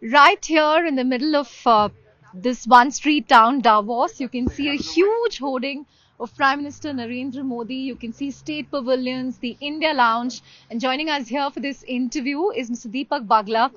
Right here in the middle of this one street town, Davos, you can see a huge hoarding of Prime Minister Narendra Modi. You can see state pavilions, the India Lounge. And joining us here for this interview is Mr. Deepak Bagla,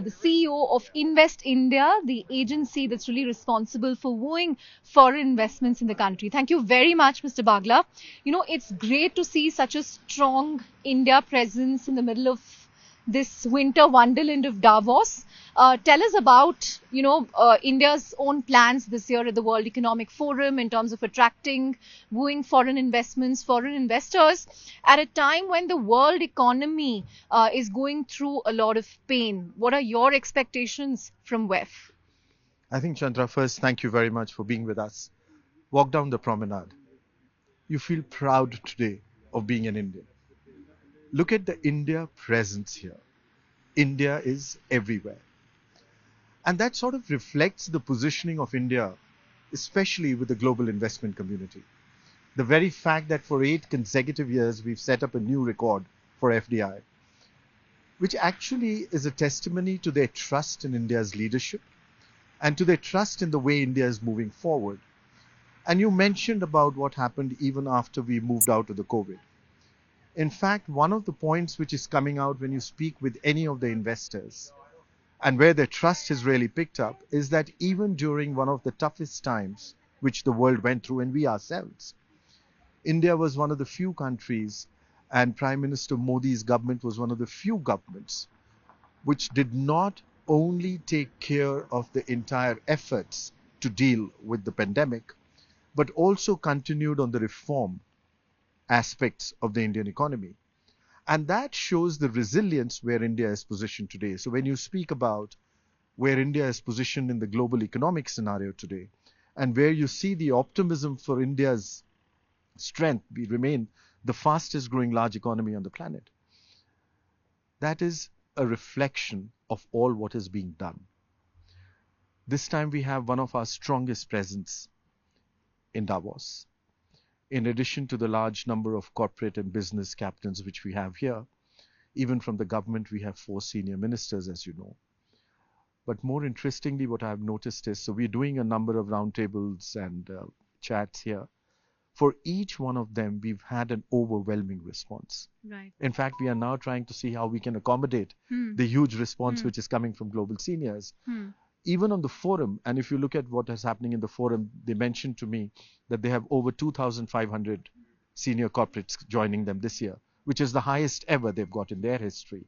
the CEO of Invest India, the agency that's really responsible for wooing foreign investments in the country. Thank you very much, Mr. Bagla. You know, it's great to see such a strong India presence in the middle of this winter wonderland of Davos. Tell us about, India's own plans this year at the World Economic Forum in terms of attracting, wooing foreign investments, foreign investors, at a time when the world economy is going through a lot of pain. What are your expectations from WEF? I think, Chandra, first, thank you very much for being with us. Walk down the promenade. You feel proud today of being an Indian. Look at the India presence here. India is everywhere. And that sort of reflects the positioning of India, especially with the global investment community. The very fact that for 8 consecutive years we've set up a new record for FDI, which actually is a testimony to their trust in India's leadership and to their trust in the way India is moving forward. And you mentioned about what happened even after we moved out of the COVID. In fact, one of the points which is coming out when you speak with any of the investors and where their trust has really picked up is that even during one of the toughest times which the world went through, and we ourselves, India was one of the few countries, and Prime Minister Modi's government was one of the few governments which did not only take care of the entire efforts to deal with the pandemic, but also continued on the reform aspects of the Indian economy. And that shows the resilience where India is positioned today. So when you speak about where India is positioned in the global economic scenario today, and where you see the optimism for India's strength, we remain the fastest growing large economy on the planet. That is a reflection of all what is being done. This time we have one of our strongest presence in Davos. In addition to the large number of corporate and business captains which we have here, even from the government we have 4 senior ministers, as you know. But more interestingly, what I've noticed is, so we're doing a number of roundtables and chats here. For each one of them, we've had an overwhelming response. Right. In fact, we are now trying to see how we can accommodate the huge response which is coming from global seniors. Even on the forum, and if you look at what is happening in the forum, they mentioned to me that they have over 2,500 senior corporates joining them this year, which is the highest ever they've got in their history.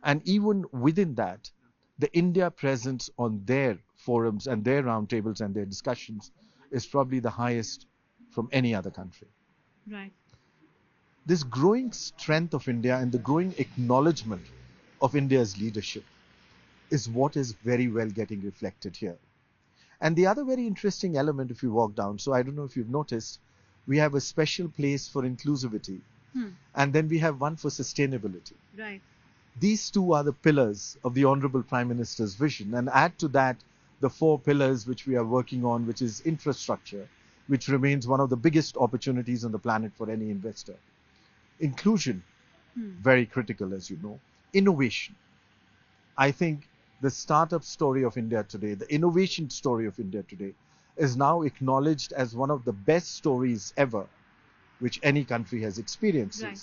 And even within that, the India presence on their forums and their roundtables and their discussions is probably the highest from any other country. Right. This growing strength of India and the growing acknowledgement of India's leadership is what is very well getting reflected here. And the other very interesting element, if you walk down, so I don't know if you've noticed, we have a special place for inclusivity, and then we have one for sustainability. Right. These two are the pillars of the Honorable Prime Minister's vision, and add to that the 4 pillars which we are working on, which is infrastructure, which remains one of the biggest opportunities on the planet for any investor. Inclusion, very critical, as you know. Innovation. I think the startup story of India today, the innovation story of India today, is now acknowledged as one of the best stories ever which any country has experienced. Right.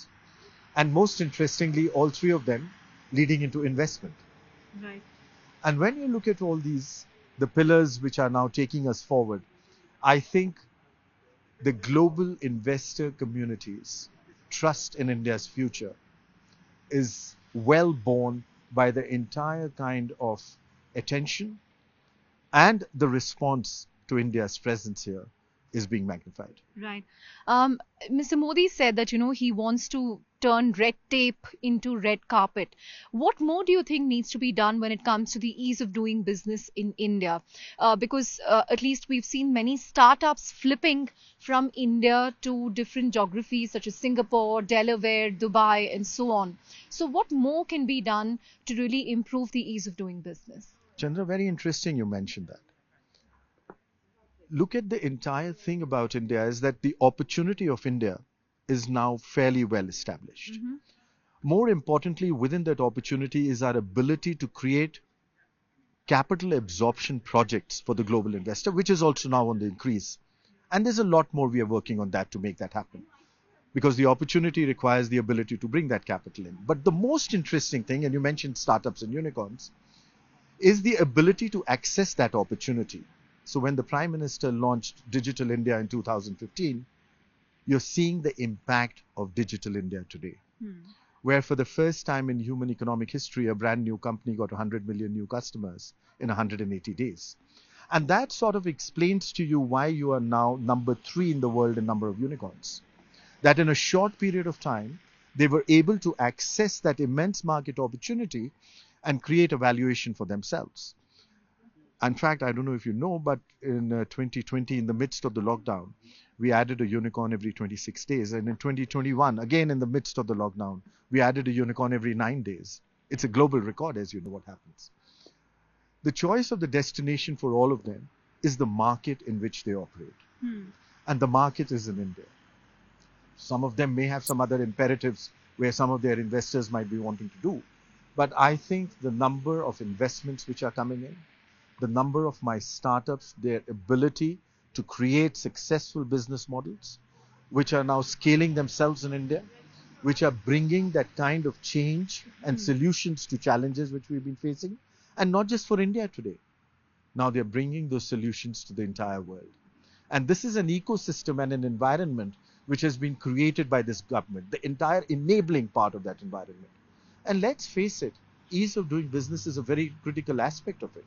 And most interestingly, all 3 of them leading into investment. Right. And when you look at all these, the pillars which are now taking us forward, I think the global investor community's trust in India's future is well borne by the entire kind of attention, and the response to India's presence here is being magnified. Right. Mr. Modi said that, he wants to turn red tape into red carpet. What more do you think needs to be done when it comes to the ease of doing business in India? Because at least we've seen many startups flipping from India to different geographies such as Singapore, Delaware, Dubai, and so on. So what more can be done to really improve the ease of doing business? Chandra, very interesting you mentioned that. Look at the entire thing about India is that the opportunity of India is now fairly well established. More importantly, within that opportunity is our ability to create capital absorption projects for the global investor, which is also now on the increase. And there's a lot more we are working on that to make that happen, because the opportunity requires the ability to bring that capital in. But the most interesting thing, and you mentioned startups and unicorns, is the ability to access that opportunity. So when the Prime Minister launched Digital India in 2015, you're seeing the impact of Digital India today, where for the first time in human economic history, a brand new company got 100 million new customers in 180 days. And that sort of explains to you why you are now number 3 in the world in number of unicorns. That in a short period of time, they were able to access that immense market opportunity and create a valuation for themselves. In fact, I don't know if you know, but in 2020, in the midst of the lockdown, we added a unicorn every 26 days. And in 2021, again in the midst of the lockdown, we added a unicorn every 9 days. It's a global record, as you know what happens. The choice of the destination for all of them is the market in which they operate. And the market is in India. Some of them may have some other imperatives where some of their investors might be wanting to do. But I think the number of investments which are coming in, the number of my startups, their ability to create successful business models, which are now scaling themselves in India, which are bringing that kind of change and solutions to challenges which we've been facing, and not just for India today. Now they're bringing those solutions to the entire world. And this is an ecosystem and an environment which has been created by this government, the entire enabling part of that environment. And let's face it, ease of doing business is a very critical aspect of it.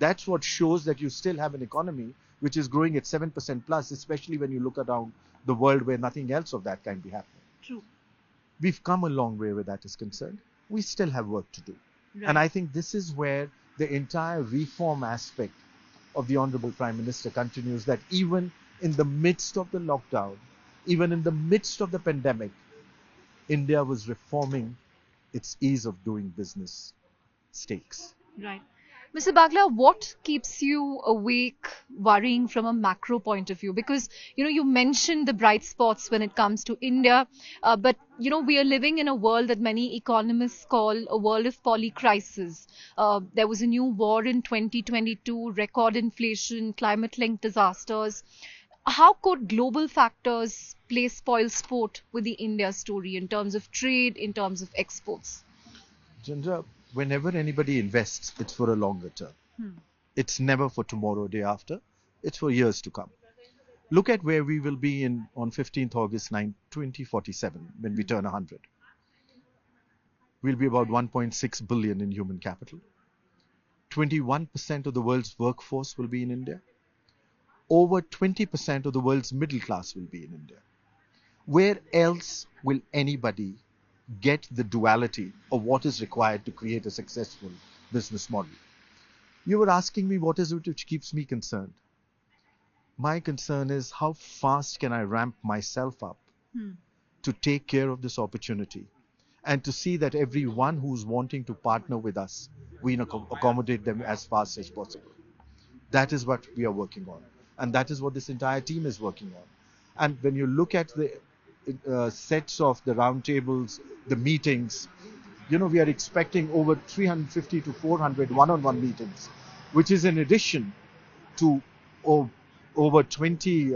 That's what shows that you still have an economy which is growing at 7% plus, especially when you look around the world where nothing else of that can be happening. True. We've come a long way where that is concerned. We still have work to do. Right. And I think this is where the entire reform aspect of the Honorable Prime Minister continues, that even in the midst of the lockdown, even in the midst of the pandemic, India was reforming its ease of doing business stakes. Right. Mr. Bagla, what keeps you awake worrying from a macro point of view? Because, you mentioned the bright spots when it comes to India, but, we are living in a world that many economists call a world of polycrisis. There was a new war in 2022, record inflation, climate-linked disasters. How could global factors play spoil sport with the India story in terms of trade, in terms of exports? Chandra, whenever anybody invests, it's for a longer term. It's never for tomorrow, day after. It's for years to come. Look at where we will be on 15th August 2047 when we turn 100. We'll be about 1.6 billion in human capital. 21% of the world's workforce will be in India. Over 20% of the world's middle class will be in India. Where else will anybody get the duality of what is required to create a successful business model? You were asking me what is it which keeps me concerned. My concern is how fast can I ramp myself up to take care of this opportunity and to see that everyone who's wanting to partner with us, we accommodate them as fast as possible. That is what we are working on. And that is what this entire team is working on. And when you look at the sets of the roundtables, the meetings, we are expecting over 350 to 400 one-on-one meetings, which is in addition to over 20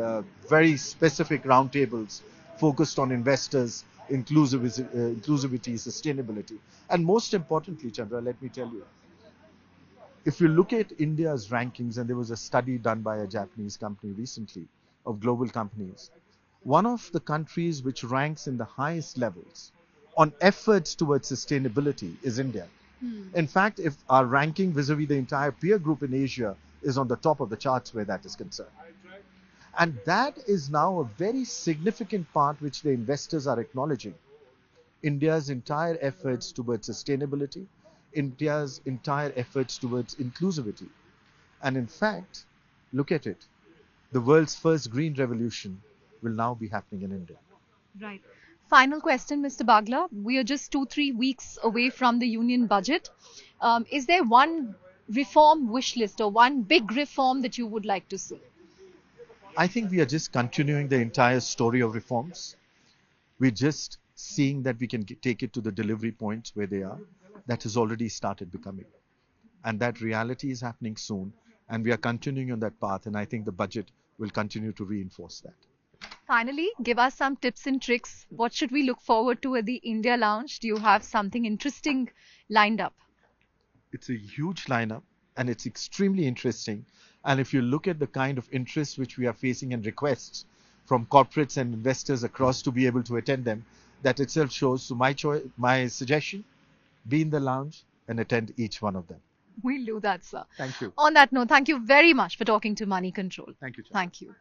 very specific roundtables focused on investors, inclusivity, sustainability. And most importantly, Chandra, let me tell you, if you look at India's rankings, and there was a study done by a Japanese company recently of global companies, one of the countries which ranks in the highest levels on efforts towards sustainability is India. In fact, if our ranking vis-a-vis the entire peer group in Asia is on the top of the charts where that is concerned. And that is now a very significant part which the investors are acknowledging. India's entire efforts towards sustainability, India's entire efforts towards inclusivity. And in fact, look at it, the world's first green revolution will now be happening in India. Right. Final question, Mr. Bagla. We are just 2-3 weeks away from the union budget. Is there one reform wish list or one big reform that you would like to see? I think we are just continuing the entire story of reforms. We're just seeing that we can take it to the delivery points where they are. That has already started becoming. And that reality is happening soon. And we are continuing on that path. And I think the budget will continue to reinforce that. Finally, give us some tips and tricks. What should we look forward to at the India Lounge? Do you have something interesting lined up? It's a huge lineup and it's extremely interesting. And if you look at the kind of interest which we are facing and requests from corporates and investors across to be able to attend them, that itself shows. So my suggestion, be in the lounge and attend each one of them. We'll do that, sir. Thank you. On that note, thank you very much for talking to Money Control. Thank you, Chandra. Thank you.